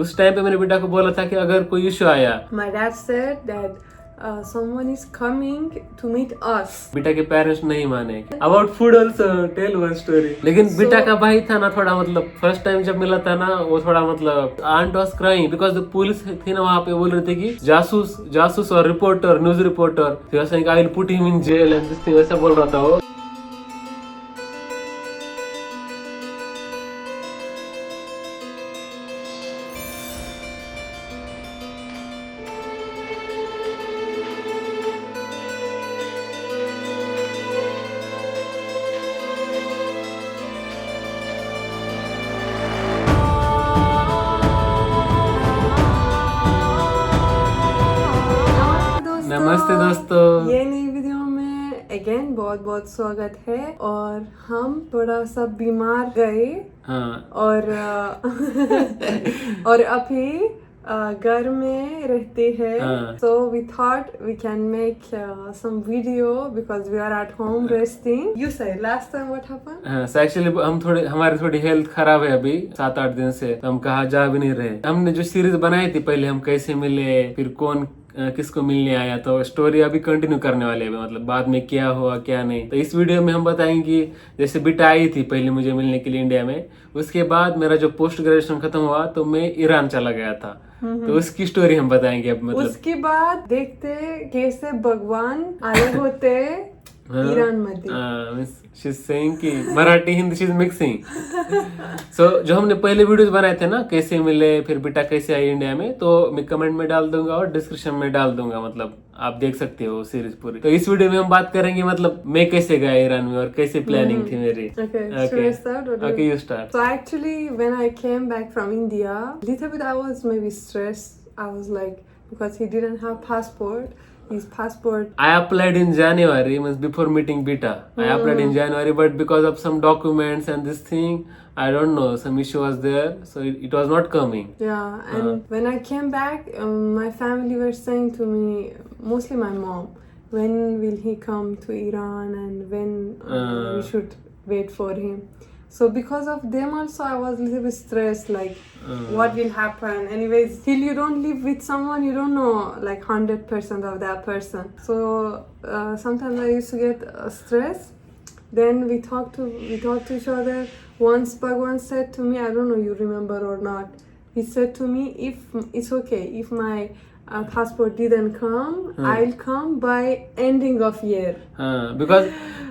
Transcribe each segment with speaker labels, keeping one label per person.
Speaker 1: उस टाइम पे मैंने बेटा को बोला था कि अगर कोई इशू आया,
Speaker 2: My dad said that someone is coming to meet us.
Speaker 1: बेटा के पेरेंट्स नहीं माने। About food also tell one story. लेकिन बेटा का भाई था ना, थोड़ा मतलब फर्स्ट टाइम जब मिला था ना, वो थोड़ा मतलब aunt was crying because police थी ना वहाँ पे, बोल रहे थे कि जासूस और reporter, news reporter, I will put him in jail and this thing, वैसा बोल रहा था वो। नमस्ते दोस्तों,
Speaker 2: ये नई वीडियो में अगेन बहुत बहुत स्वागत है। और हम थोड़ा सा बीमार गए
Speaker 1: हाँ
Speaker 2: और और अभी घर में रहते हैं।
Speaker 1: हाँ।
Speaker 2: So we thought we can make some video because we are at home resting. You said last time what happened?
Speaker 1: हाँ, एक्चुअली हमारी थोड़ी हेल्थ खराब है अभी 7-8 दिन से, तो हम कहाँ जा भी नहीं रहे। हमने जो सीरीज बनाई थी पहले, हम कैसे मिले, फिर कौन किसको मिलने आया, तो स्टोरी अभी कंटिन्यू करने वाले हैं, मतलब बाद में क्या हुआ क्या नहीं। तो इस वीडियो में हम बताएंगे कि जैसे बेटा आई थी पहले मुझे मिलने के लिए इंडिया में, उसके बाद मेरा जो पोस्ट ग्रेजुएशन खत्म हुआ तो मैं ईरान चला गया था, तो उसकी स्टोरी हम बताएंगे अब। मतलब
Speaker 2: उसके बाद देखते कैसे भगवान आए होते ईरान मध्ये।
Speaker 1: शी सेइंग कि Marathi Hindi she is mixing. So जो हमने पहले वीडियोस बनाए थे ना, कैसे मिले, फिर बेटा कैसे आई इंडिया में, तो मैं कमेंट में डाल दूंगा और डिस्क्रिप्शन में डाल दूंगा, मतलब आप देख सकते हो सीरीज पूरी। तो इस वीडियो में हम बात करेंगे मतलब मैं कैसे गया ईरान में और कैसे प्लानिंग थी मेरी।
Speaker 2: Should I start or do
Speaker 1: Okay,
Speaker 2: you?
Speaker 1: you start.
Speaker 2: So actually, when I came back from India, little bit I was maybe stressed. I was like, because he didn't have passport. His passport.
Speaker 1: I applied in January, means before meeting Beta. I applied in January, but because of some documents and this thing, I don't know, some issue was there, so it was not coming.
Speaker 2: Yeah, and when I came back, my family were saying to me, mostly my mom, when will he come to Iran and when we should wait for him. So because of them also, I was a little bit stressed, like what will happen. Anyways, till you don't live with someone, you don't know like 100% of that person. So sometimes I used to get stressed. Then we talked to each other. Once Bhagwan said to me, I don't know you remember or not, he said to me, if it's okay if my passport didn't come, I'll come by ending of year.
Speaker 1: हाँ, because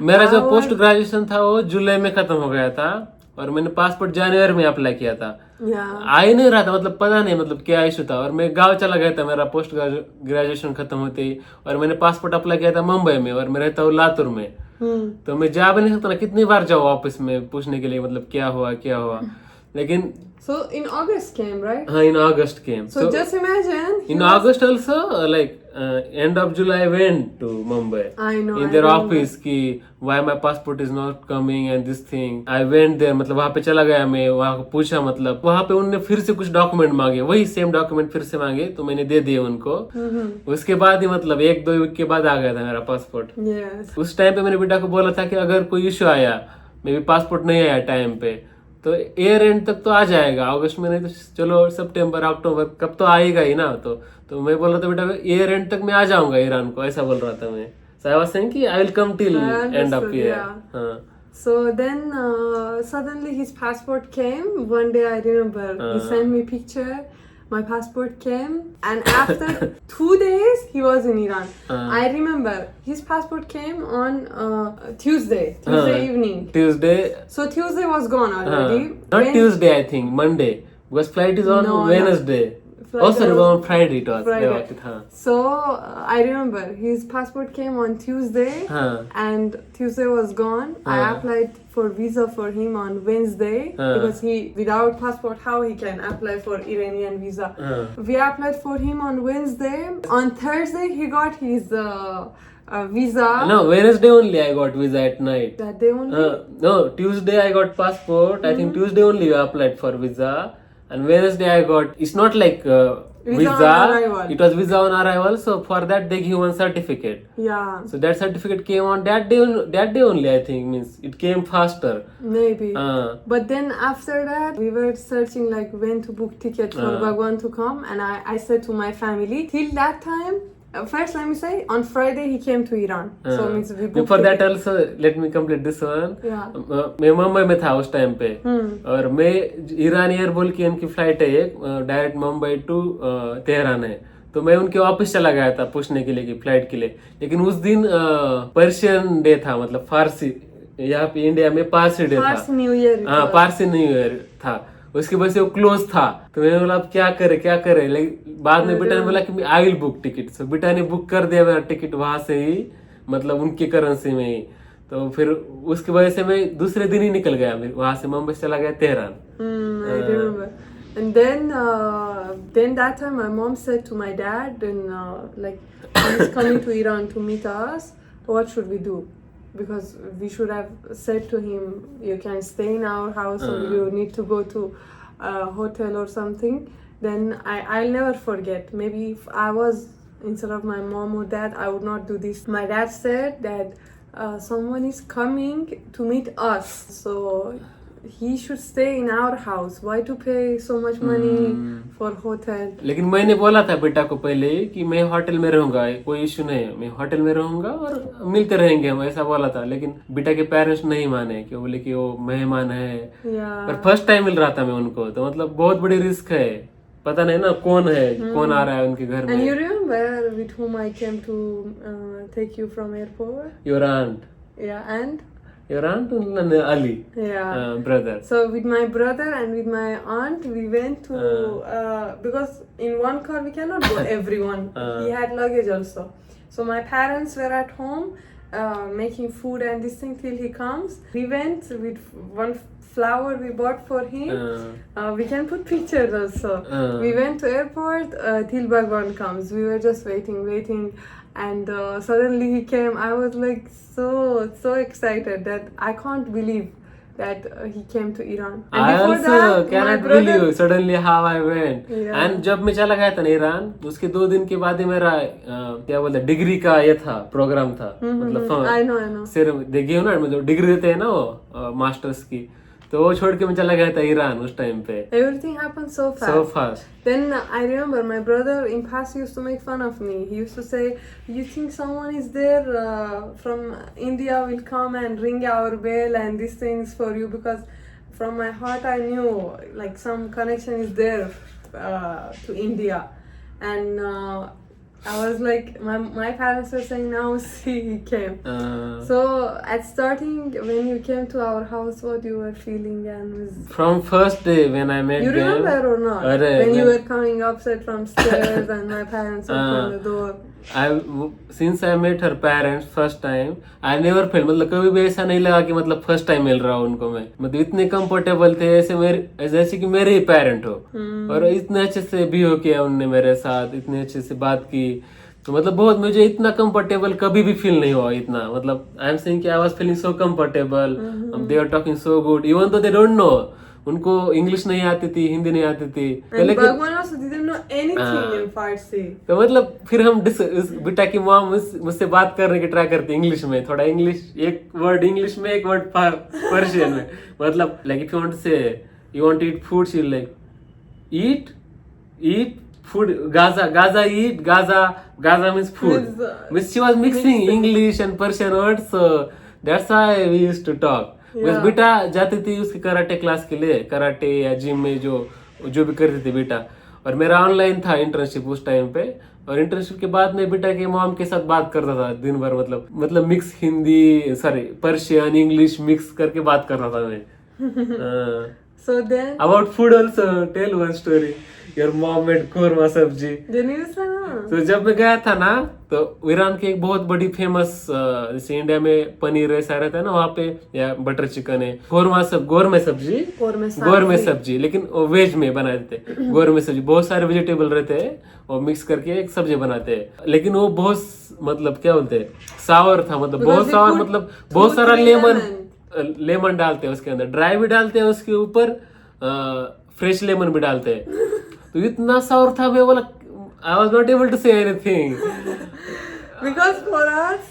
Speaker 1: मेरा जो post graduation था वो जुलाई में खत्म हो गया था और मैंने पासपोर्ट जनवरी में अप्लाई किया था। आ ही नहीं रहा था, मतलब पता नहीं मतलब क्या इशू था, और मैं गांव चला गया था मेरा पोस्ट ग्रेजुएशन खत्म होते ही, और मैंने पासपोर्ट अप्लाई किया था मुंबई में, और मैं रहता हूँ लातूर में। तो मैं जा भी नहीं सकता ना, कितनी बार जाऊँ ऑफिस में पूछने के लिए मतलब क्या हुआ। लेकिन
Speaker 2: So in August came, right?
Speaker 1: हाँ, in August came.
Speaker 2: So just imagine.
Speaker 1: In August also, like end of July, I went to Mumbai.
Speaker 2: I know.
Speaker 1: In their office कि why my passport is not coming and this thing. I went there, मतलब वहाँ पे चला गया मैं, वहाँ को पूछा, मतलब वहाँ पे उन्होंने फिर से कुछ डॉक्यूमेंट मांगे, वही सेम डॉक्यूमेंट फिर से मांगे, तो मैंने दे दिए उनको। उसके बाद ही मतलब 1-2 वीक के बाद आ गया था मेरा पासपोर्ट।
Speaker 2: Yes.
Speaker 1: उस टाइम पे मैंने बेटा को बोला था कि अगर कोई इशू आया, मे भी पासपोर्ट नहीं आया टाइम पे, तो ईयर एंड तक तो आ जाएगा, अगस्त में नहीं तो चलो सितंबर अक्टूबर कब तो आएगा ही ना। तो मैं बोल रहा था बेटा ईयर एंड तक मैं आ जाऊंगा ईरान को, ऐसा बोल रहा था मैं। So I was saying कि I will come till end of year. हाँ.
Speaker 2: So then suddenly his passport came. One day I remember he sent me picture. My passport came, and after 2 days he was in Iran. I remember his passport came on Tuesday evening.
Speaker 1: Tuesday.
Speaker 2: So Tuesday was gone already.
Speaker 1: Not Tuesday, I think Monday, because flight is on Wednesday. Sorry, on Friday it was.
Speaker 2: Friday.
Speaker 1: हाँ.
Speaker 2: So I remember his passport came on Tuesday, and Tuesday was gone. I applied for visa for him on Wednesday because he without passport how he can apply for Iranian visa. We applied for him on Wednesday. On Thursday he got his visa.
Speaker 1: No, Wednesday only I got visa at night.
Speaker 2: That day only.
Speaker 1: No, Tuesday I got passport. I think Tuesday only you applied for visa. And Wednesday I got, it's not like
Speaker 2: Visa on arrival.
Speaker 1: It was visa on arrival. So for that they give one certificate.
Speaker 2: Yeah,
Speaker 1: So that certificate came on that day. That day only, I think. Means it came faster.
Speaker 2: maybe.
Speaker 1: But
Speaker 2: then after that, we were searching like when to book ticket for Bhagwan to come, and I said to my family, till that time. First, let me say, on Friday he came to Iran. So means we booked
Speaker 1: before that
Speaker 2: ticket.
Speaker 1: also, let me complete this one.
Speaker 2: Yeah.
Speaker 1: मैं मुंबई में था उस time पे, और मैं Iran air बोल की इनकी फ्लाइट है एक, डायरेक्ट मुंबई टू तेहरान है। तो मैं उनके ऑफिस चला गया था पूछने के लिए कि फ्लाइट के लिए, लेकिन उस दिन पर्शियन डे था, मतलब फारसी, यहाँ पे इंडिया में पारसी डे था।
Speaker 2: First New Year.
Speaker 1: हाँ, पारसी न्यू ईयर था, उसकी वजह से वो क्लोज था। तो मैंने बोला अब क्या करे, लेकिन बाद में बेटा ने बोला कि आई विल बुक टिकट। सो बेटा ने बुक कर दिया मेरा टिकट वहां से ही, मतलब उनकी करेंसी में ही। तो फिर उसकी वजह से मैं दूसरे दिन ही निकल गया, वहां से मुंबई चला गया Tehran.
Speaker 2: I remember. And then that time my mom said to my dad, and like he's coming to Iran to meet us. What should we do? Because we should have said to him, you can stay in our house, or you need to go to a hotel or something. Then I'll never forget. Maybe if I was instead of my mom or dad, I would not do this. My dad said that someone is coming to meet us, so he should stay in our house. Why to pay so much money for hotel?
Speaker 1: लेकिन मैंने बोला था बेटा को पहले ही कि मैं hotel में रहूंगा, कोई इशू नहीं है, मैं होटल में रहूंगा और मिलते रहेंगे हम, ऐसा बोला था। लेकिन बेटा के पेरेंट्स नहीं माने, कि बोले कि वो मेहमान है।
Speaker 2: Yeah.
Speaker 1: पर फर्स्ट टाइम मिल रहा था मैं उनको, तो मतलब बहुत बड़ी रिस्क है, पता नहीं ना कौन है, कौन आ रहा है उनके घर
Speaker 2: And
Speaker 1: में।
Speaker 2: you remember with whom I came to take you from airport?
Speaker 1: Your aunt,
Speaker 2: Yeah, and
Speaker 1: Ali,
Speaker 2: yeah.
Speaker 1: brother.
Speaker 2: So with my brother and with my aunt, we went to because in one car we cannot go everyone. He had luggage also. So my parents were at home making food and this thing till he comes. We went with one flower we bought for him. We can put pictures also. We went to airport till Bhagwan comes. We were just waiting. And suddenly he came. I was like so excited that I can't believe that he came to Iran. And
Speaker 1: I
Speaker 2: before
Speaker 1: also
Speaker 2: that, my
Speaker 1: cannot
Speaker 2: brother,
Speaker 1: believe suddenly how I went.
Speaker 2: Yeah.
Speaker 1: And जब मैं चला गया था ना Iran, उसके 2 दिन के बाद ही मेरा क्या बोलते डिग्री का ये था, प्रोग्राम था, मतलब
Speaker 2: I know.
Speaker 1: सिर्फ देखिए ना, मतलब डिग्री देते हैं ना वो मास्टर्स की, तो वो छोड़ के मैं चला गया था ईरान उस टाइम पे।
Speaker 2: Everything happened so fast. Then I remember my brother in past used to make fun of me. He used to say, "You think someone is there from India will come and ring our bell and these things for you?" Because from my heart I knew like some connection is there to India, and I was like, my parents were saying, now see he came. So at starting when you came to our house, what you were feeling and
Speaker 1: from first day when I met
Speaker 2: you
Speaker 1: them,
Speaker 2: remember or not? When you were coming upstairs from stairs and my parents opened the door.
Speaker 1: Since I met her parents first time, I never felt, मतलब कभी भी ऐसा नहीं लगा कि मतलब first time मिल रहा हूँ उनको मैं, मतलब इतने कंफर्टेबल थे जैसे कि मेरे ही पेरेंट हो, और इतने अच्छे से बिहेव किया उनने मेरे साथ, इतने अच्छे से बात की, तो मतलब बहुत, मुझे इतना कंफर्टेबल कभी भी फील नहीं हुआ इतना, मतलब आई एम सेइंग कि I was feeling so comfortable, they are talking so good, even though they don't know, उनको इंग्लिश नहीं आती थी, हिंदी नहीं आती थी,
Speaker 2: And Bhagwan also didn't know anything in Farsi.
Speaker 1: तो मतलब फिर हम बेटा की माँ मुझसे बात करने की ट्राई करती इंग्लिश में, थोड़ा इंग्लिश, एक वर्ड इंग्लिश में, एक वर्ड पर्शियन में, मतलब like if you want to say you want to eat food, she like eat food, Gaza eat, Gaza means food. Means she was mixing English and Persian words, so that's why we used to talk. बस बेटा जाती थी उसकी karate class के लिए, karate या gym में जो भी करती थी बेटा, और मेरा ऑनलाइन था इंटर्नशिप उस टाइम पे, और इंटर्नशिप के बाद में बेटा के मॉम के साथ बात करता था दिन भर, मतलब mix Hindi, sorry Persian English mix करके बात कर रहा था मैं।
Speaker 2: So then
Speaker 1: about food also, tell one story. Your mom made korma sabji. तो जब मैं गया था ना, तो ईरान की एक बहुत बड़ी फेमस, जैसे इंडिया में पनीर ऐसा रहता है ना, वहाँ पे या बटर चिकन है, गोरमे सब्जी, लेकिन वो वेज में बनाए देते। गोरमे सब्जी बहुत सारे वेजिटेबल रहते हैं, वो मिक्स करके एक सब्जी बनाते हैं, लेकिन वो बहुत, मतलब क्या बोलते हैं, सावर था, मतलब बहुत सावर, मतलब बहुत सारा लेमन डालते हैं उसके अंदर, ड्राई भी डालते हैं उसके ऊपर, फ्रेश लेमन भी डालते हैं, तो इतना सावर था, मैं बोला I was not able to say anything.
Speaker 2: Because for us,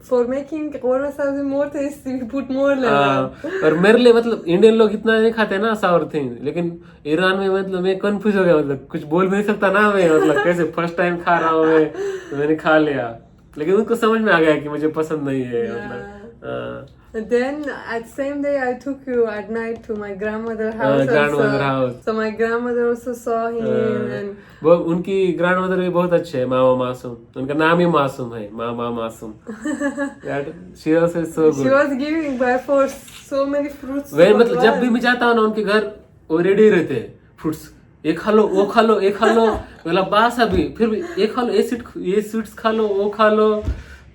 Speaker 2: for making korma sabzi more tasty, we put more lemon.
Speaker 1: और मेरे लिए मतलब इंडियन लोग इतना नहीं खाते ना सावर थिंग, लेकिन ईरान में मतलब मैं कंफ्यूज हो गया, मतलब कुछ बोल भी नहीं सकता ना मैं, मतलब कैसे फर्स्ट टाइम खा रहा हूँ मैं, तो मैंने खा लिया, लेकिन उनको समझ में आ गया कि मुझे पसंद नहीं है, मतलब
Speaker 2: And then at same day I took you at night to my grandmother house.
Speaker 1: grandmother house.
Speaker 2: So my grandmother also saw him and
Speaker 1: वो उनकी ग्रैंड मदर भी बहुत अच्छे है, मामा मासूम, उनका नाम ही मासूम है, मामा मासूम. She also is so
Speaker 2: she
Speaker 1: good.
Speaker 2: was giving by force so many fruits.
Speaker 1: Way
Speaker 2: to
Speaker 1: मतलब जब
Speaker 2: Bhagwan.
Speaker 1: भी मैं जाता हूँ ना उनके घर, वो रेडी रहते हैं, फ्रूट्स ये खा लो वो खा लो ये खा लो, मतलब बास अभी फिर भी ये खा लो ये स्वीट्स खा लो वो खा लो,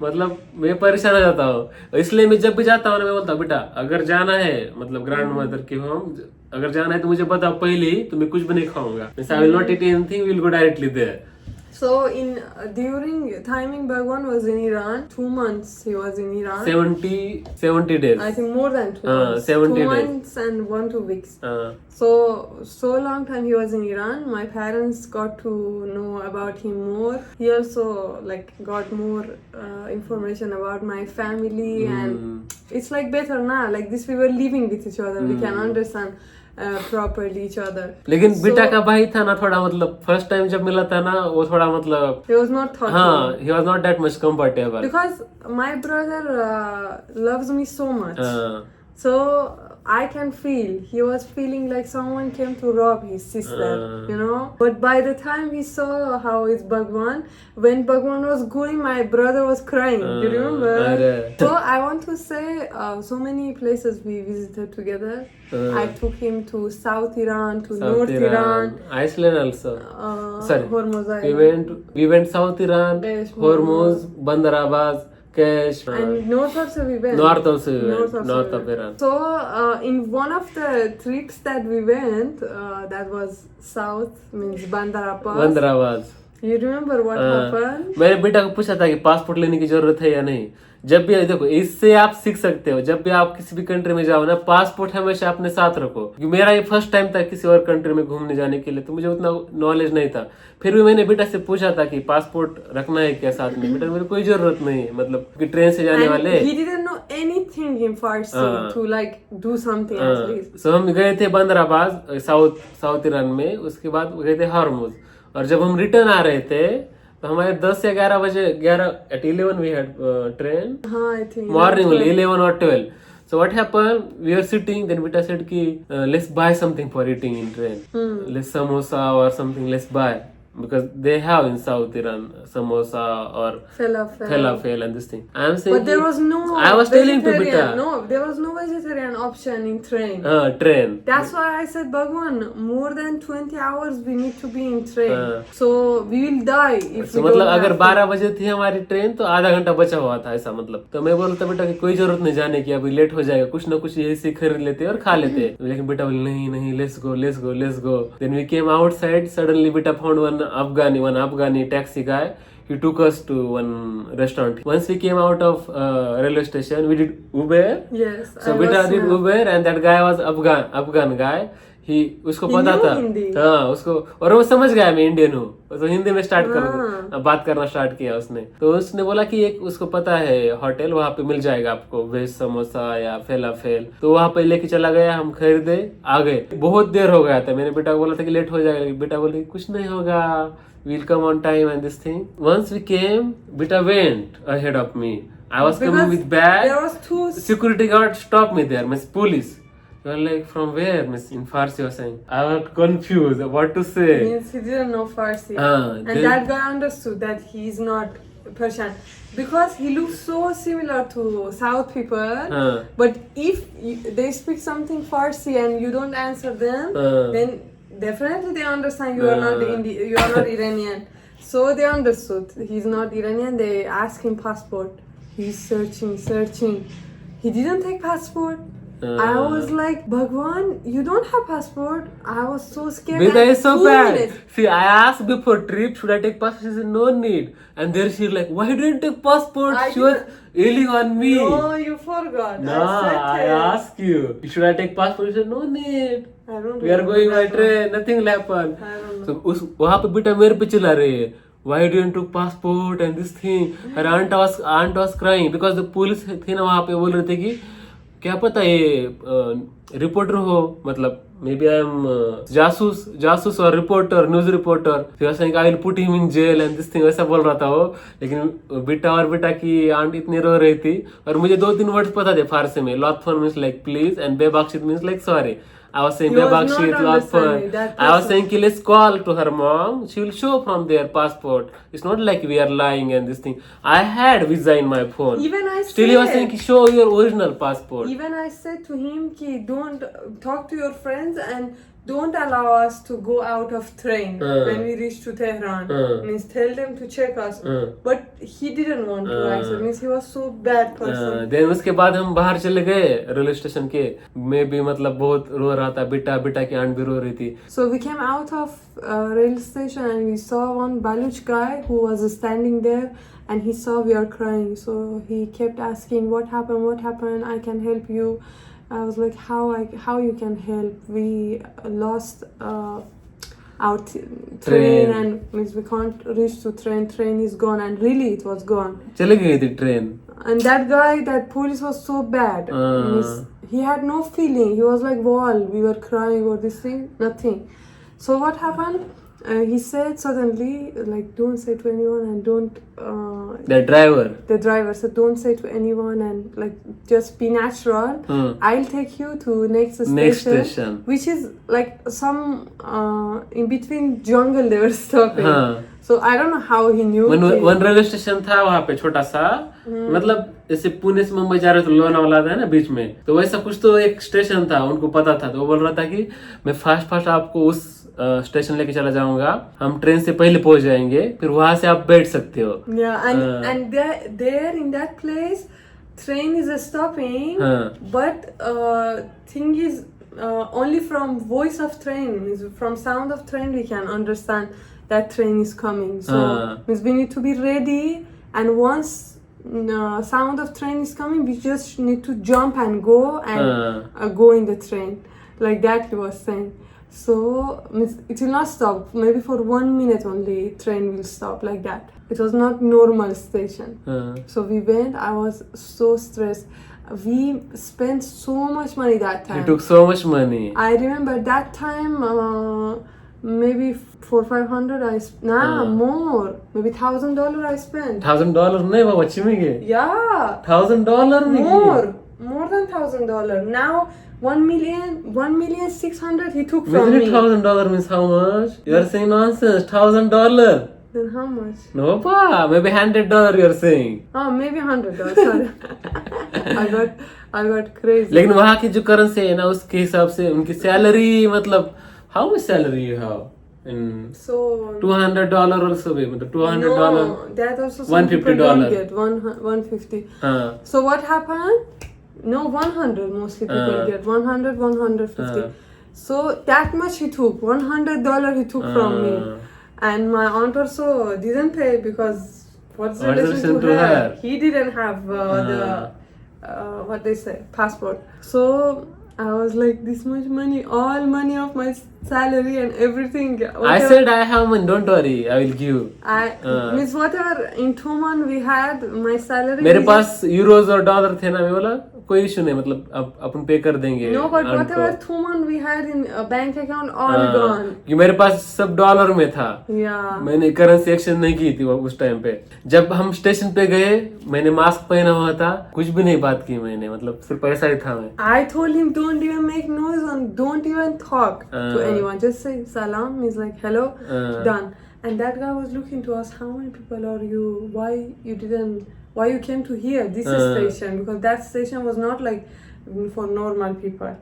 Speaker 1: मतलब मैं परेशान हो जाता हूँ. इसलिए मैं जब भी जाता हूँ ना मैं बोलता हूँ बेटा अगर जाना है मतलब ग्रैंड मदर के होम, अगर जाना है तो मुझे बताओ पहले ही, तो मैं कुछ भी नहीं खाऊंगा. I will not eat anything, we will go directly there.
Speaker 2: So in during timing Bhagwan was in Iran, 2 months he was in Iran.
Speaker 1: 70 days.
Speaker 2: I think more than 2 months.
Speaker 1: 70
Speaker 2: 2
Speaker 1: days.
Speaker 2: months and 1-2 weeks.
Speaker 1: हाँ.
Speaker 2: So long time he was in Iran. My parents got to know about him more. He also like got more information about my family, and it's like better now. Like this, we were living with each other. We can understand properly each other.
Speaker 1: लेकिन बेटा का भाई था ना थोड़ा, मतलब first time जब मिला था ना वो थोड़ा मतलब
Speaker 2: He was not thoughtful.
Speaker 1: हाँ, he was not that much comfortable.
Speaker 2: Because my brother loves me so much.
Speaker 1: हाँ.
Speaker 2: So I can feel he was feeling like someone came to rob his sister, you know. But by the time he saw how is Bhagwan, when Bhagwan was going, my brother was crying. Do you remember?
Speaker 1: अरे.
Speaker 2: So I want to say, so many places we visited together. I took him to South Iran, to North Iran,
Speaker 1: Iceland also. Sorry.
Speaker 2: Hormuz
Speaker 1: We went South Iran,
Speaker 2: Kesh,
Speaker 1: Hormuz, Bandar Abbas, Kesh,
Speaker 2: and north also we went.
Speaker 1: North also we
Speaker 2: North
Speaker 1: went,
Speaker 2: also
Speaker 1: North
Speaker 2: we
Speaker 1: of
Speaker 2: went.
Speaker 1: Iran.
Speaker 2: So in one of the trips that we went, that was south, means Bandar Abbas.
Speaker 1: Bandar Abbas.
Speaker 2: You remember what happened?
Speaker 1: मैंने बेटा को पूछा था कि passport लेने की जरूरत है या नहीं. जब भी देखो इससे आप सीख सकते हो, जब भी आप किसी भी कंट्री में जाओ ना पासपोर्ट हमेशा अपने साथ रखो. क्योंकि मेरा ये फर्स्ट टाइम था किसी और कंट्री में घूमने जाने के लिए, तो मुझे उतना नॉलेज नहीं था. फिर भी मैंने बेटा से पूछा था कि पासपोर्ट रखना है क्या साथ में. बेटा मेरे कोई जरूरत नहीं है, मतलब कि ट्रेन से जाने वाले.
Speaker 2: He didn't know anything in Farsi to like do something at least.
Speaker 1: So हम गए थे बंदर अब्बास साउथ ईरान में, उसके बाद गए थे हॉर्मुज. और जब हम रिटर्न आ रहे थे तो हमारे 10 या 11 बजे 11 we had train.
Speaker 2: हाँ, I think.
Speaker 1: Morning only 11 or 12. So what happened? We were sitting. Then Vita said ki let's buy something for eating in train. Let's samosa or something. Let's buy, because they have in South Iran samosa or falafel and this thing. I am saying.
Speaker 2: But there was no.
Speaker 1: I was telling to Vita.
Speaker 2: No, there was no vegetarian option in train.
Speaker 1: Train.
Speaker 2: That's why I said, Bhagwan, more than 20 hours we need to be in train. So we will die if we
Speaker 1: मतलब
Speaker 2: don't
Speaker 1: अगर
Speaker 2: have
Speaker 1: 12 बजे थी हमारी train तो आधा घंटा बचा हुआ था ऐसा. मतलब तो मैं बोलता बेटा कि कोई जरूरत नहीं जाने की, अभी लेट हो जाएगा, कुछ ना कुछ यही से खरीद लेते और खा लेते. लेकिन बेटा बोले नहीं let's go. Then we came outside. Suddenly बेटा found one Afghani taxi guy. He took us to one restaurant. Once we came out of railway station, we did Uber.
Speaker 2: Yes.
Speaker 1: So बेटा did Uber and that guy was Afghan guy. उसको पता था. हाँ, उसको, और वो समझ गया मैं इंडियन हूँ, तो हिंदी में बात करना स्टार्ट किया उसने. तो उसने बोला कि एक उसको पता है होटल, वहाँ पे मिल जाएगा आपको वेज समोसा या फेलाफेल. तो वहाँ पे लेके चला गया, हम खरीदे, आ गए. बहुत देर हो गया था. मैंने बेटा को बोला था कि लेट हो जाएगा. बेटा बोले कुछ नहीं होगा, we'll come on time and this thing. Once we came, Beta went ahead of me. I was coming with bag.
Speaker 2: There was two
Speaker 1: security guard stopped me there, Miss Police. You are like, from where, Miss? In Farsi, was saying. I was confused what to say.
Speaker 2: Means he didn't know Farsi. And that guy understood that he is not Persian, because he looks so similar to South people. But if they speak something Farsi and you don't answer them, then definitely they understand you are not you are not Iranian. So they understood he's not Iranian. They asked him passport. He's searching. He didn't take passport. I was like, Bhagwan, you don't have passport. I was so scared.
Speaker 1: Beta is so bad. See, I asked before trip, should I take passport? She said, no need. And there she's like, why didn't you take passport? yelling on me.
Speaker 2: No, you forgot.
Speaker 1: No, I asked you. Should I take passport? You said no need.
Speaker 2: I don't
Speaker 1: We are
Speaker 2: remember
Speaker 1: going by
Speaker 2: that
Speaker 1: train. Nothing will happen.
Speaker 2: I don't
Speaker 1: So उस वहाँ पे बेटा मेरे पे चिल्ला रहे हैं. Why didn't you passport and this thing? Her aunt was crying because the police थी ना वहाँ पे बोल रहे थे कि क्या पता ये रिपोर्टर हो मतलब मे बी आई एम जासूस और रिपोर्टर न्यूज रिपोर्टर फिर I will put him in jail and this thing वैसा बोल रहा था वो. लेकिन बेटा की आंट इतनी रो रही थी और मुझे 2-3 वर्ड्स पता थे फारसी में. लॉथफन मीन्स लाइक प्लीज एंड बेबाकशीत means like sorry. I was saying
Speaker 2: He was
Speaker 1: Bebakshit,
Speaker 2: not understanding
Speaker 1: Lotfan.
Speaker 2: that
Speaker 1: I was
Speaker 2: person.
Speaker 1: saying ki let's call to her mom. She will show from their passport. It's not like we are lying and this thing. I had visa in my phone.
Speaker 2: Even I
Speaker 1: Still he was saying
Speaker 2: said,
Speaker 1: ki show your original passport.
Speaker 2: even I said to him ki don't talk to your friends and don't allow us to go out of train when we reach to Tehran. Means tell them to check us. But he didn't want to accept. Means he was so bad person.
Speaker 1: Then उसके बाद हम बाहर चले गए railway station के. मैं भी मतलब बहुत रो रहा था. बेटा की आंट भी रो रही थी.
Speaker 2: So we came out of rail station and we saw one Baluch guy who was standing there and he saw we are crying. So he kept asking what happened, I can help you. I was like how you can help, we lost our train and means we can't reach to train is gone and really it was gone.
Speaker 1: चले गई थी train.
Speaker 2: And that police was so bad. Means he had no feeling. He was like wall. We were crying or this thing, nothing. So what happened? He said suddenly, like, don't say to anyone and don't.
Speaker 1: The driver
Speaker 2: said, don't say to anyone and like just be natural. I'll take you to next station, which is like some in between jungle they were stopping. So I don't know how he knew.
Speaker 1: One railway station था वहाँ पे छोटा सा. मतलब जैसे पुणे से मुंबई जा रहे तो लोनावाला था ना बीच में, तो वैसा कुछ तो एक स्टेशन था. उनको पता था तो वो बोल रहा था कि मैं फास्ट आपको उस स्टेशन लेके चला जाऊंगा. हम ट्रेन से पहले पहुंच जाएंगे फिर वहां से आप बैठ सकते हो.
Speaker 2: Yeah, and there in that place train is stopping. But thing is only from voice of train, means from sound of train we can understand that train is coming. So means we need to be ready, and once sound of train is coming we just need to jump and go and go in the train, like that he was saying. So means it will not stop, maybe for 1 minute only train will stop, like that. It was not normal station. So we went. I was so stressed. We spent so much money that time.
Speaker 1: You took so much money.
Speaker 2: I remember that time maybe 400-500 more, maybe $1,000 I spent.
Speaker 1: $1,000 नहीं बाबा चिमेंगे.
Speaker 2: Yeah,
Speaker 1: $1,000
Speaker 2: more than $1,000 now. 1,600,000 he took from me.
Speaker 1: $1,000 means how much? You are saying nonsense. $1,000.
Speaker 2: Then how much?
Speaker 1: No pa, maybe $100 you are saying.
Speaker 2: Oh, maybe $100. Sorry. I got crazy.
Speaker 1: लेकिन वहाँ की जो currency है ना उसके हिसाब से उनकी सैलरी मतलब how much salary you have?
Speaker 2: So
Speaker 1: $200 also भी मतलब $200.
Speaker 2: No, that also some people don't get. $150. So what happened? No, 100 mostly people get. 100, 150. So that much he took. $100 he took from me. And my aunt also didn't pay because what's the relation to her? He didn't have the what they say, passport. So I was like, this much money, all money of my salary and everything.
Speaker 1: I said I have money, don't worry, I will give.
Speaker 2: Means whatever in 2 months we had my salary.
Speaker 1: मेरे पास euros और dollar थे ना, मैं बोला कोई issue नहीं, मतलब अब अपन पे कर देंगे.
Speaker 2: No, but whatever 2 months we had in a bank account all gone.
Speaker 1: कि मेरे पास सब डॉलर में था.
Speaker 2: Yeah.
Speaker 1: मैंने करेंसी एक्सचेंज नहीं की थी उस टाइम पे. जब हम स्टेशन पे गए मैंने मास्क पहना हुआ था, कुछ भी नहीं बात की मैंने, मतलब सिर्फ ऐसा ही था मैं.
Speaker 2: I told him don't even make noise and don't even talk to anyone. Just say salam, means like hello, done. And that guy was looking to us, how many people are you? Why you came to here, this station? Because that station was not like for normal people.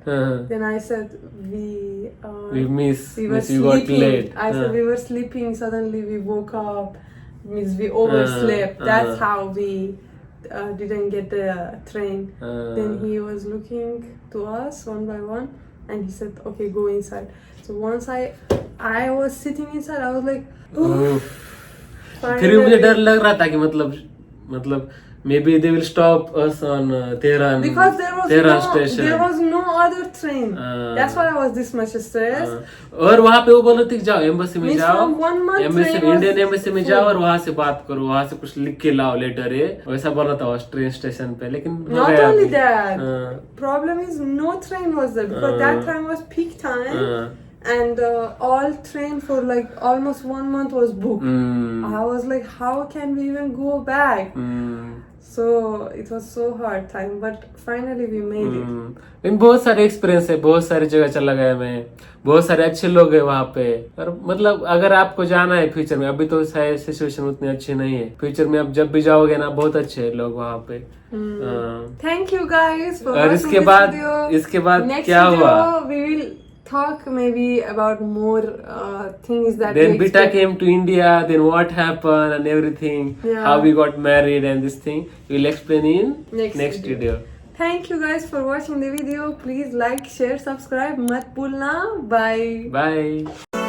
Speaker 2: Then I said we were sleeping. I said we were sleeping. Suddenly we woke up. Means we overslept. That's how we didn't get the train. Then he was looking to us one by one, and he said, "Okay, go inside." So once I was sitting inside, I was like,
Speaker 1: फिर मुझे डर लग रहा था कि मतलब maybe they will stop us on Tehran.
Speaker 2: Because
Speaker 1: Tehran station.
Speaker 2: there was no other train. That's why I was this much stressed.
Speaker 1: और वहाँ पे वो बोले थे कि जाओ एम्बेसी में
Speaker 2: Means
Speaker 1: जाओ,
Speaker 2: from 1 month
Speaker 1: embassy
Speaker 2: train was
Speaker 1: Indian embassy में
Speaker 2: full.
Speaker 1: जाओ और वहाँ से बात करो, वहाँ से कुछ लिख के लाओ लेटर है, वैसा बोला था ट्रेन स्टेशन पे, लेकिन हो
Speaker 2: Not
Speaker 1: गया
Speaker 2: only
Speaker 1: अभी।
Speaker 2: that,
Speaker 1: हाँ,
Speaker 2: problem is no train was there because that time was peak time.
Speaker 1: हाँ,
Speaker 2: And all train for like almost 1 month was booked. I was like, how can we even go back? So it was so hard time, but finally we made it.
Speaker 1: लेकिन बहुत सारे experience है, बहुत सारी जगह चला गया मैं, बहुत सारे अच्छे लोग हैं वहाँ पे। और मतलब अगर आपको जाना है फ्यूचर में, अभी तो शायद सिचुएशन उतनी अच्छी नहीं है, फ्यूचर में आप जब भी जाओगे ना बहुत अच्छे हैं लोग वहाँ पे।
Speaker 2: Thank you guys for
Speaker 1: और
Speaker 2: watching
Speaker 1: इसके
Speaker 2: this
Speaker 1: बाद
Speaker 2: video.
Speaker 1: इसके बाद
Speaker 2: Next
Speaker 1: क्या
Speaker 2: video,
Speaker 1: हुआ?
Speaker 2: we will talk maybe about more things that
Speaker 1: Then
Speaker 2: we
Speaker 1: Bita
Speaker 2: expect.
Speaker 1: came to India, then what happened and everything,
Speaker 2: Yeah.
Speaker 1: how we got married and this thing, we'll explain in
Speaker 2: Next
Speaker 1: video.
Speaker 2: Thank you guys for watching the video. Please like, share, subscribe. Mat bhulna. Bye.
Speaker 1: Bye.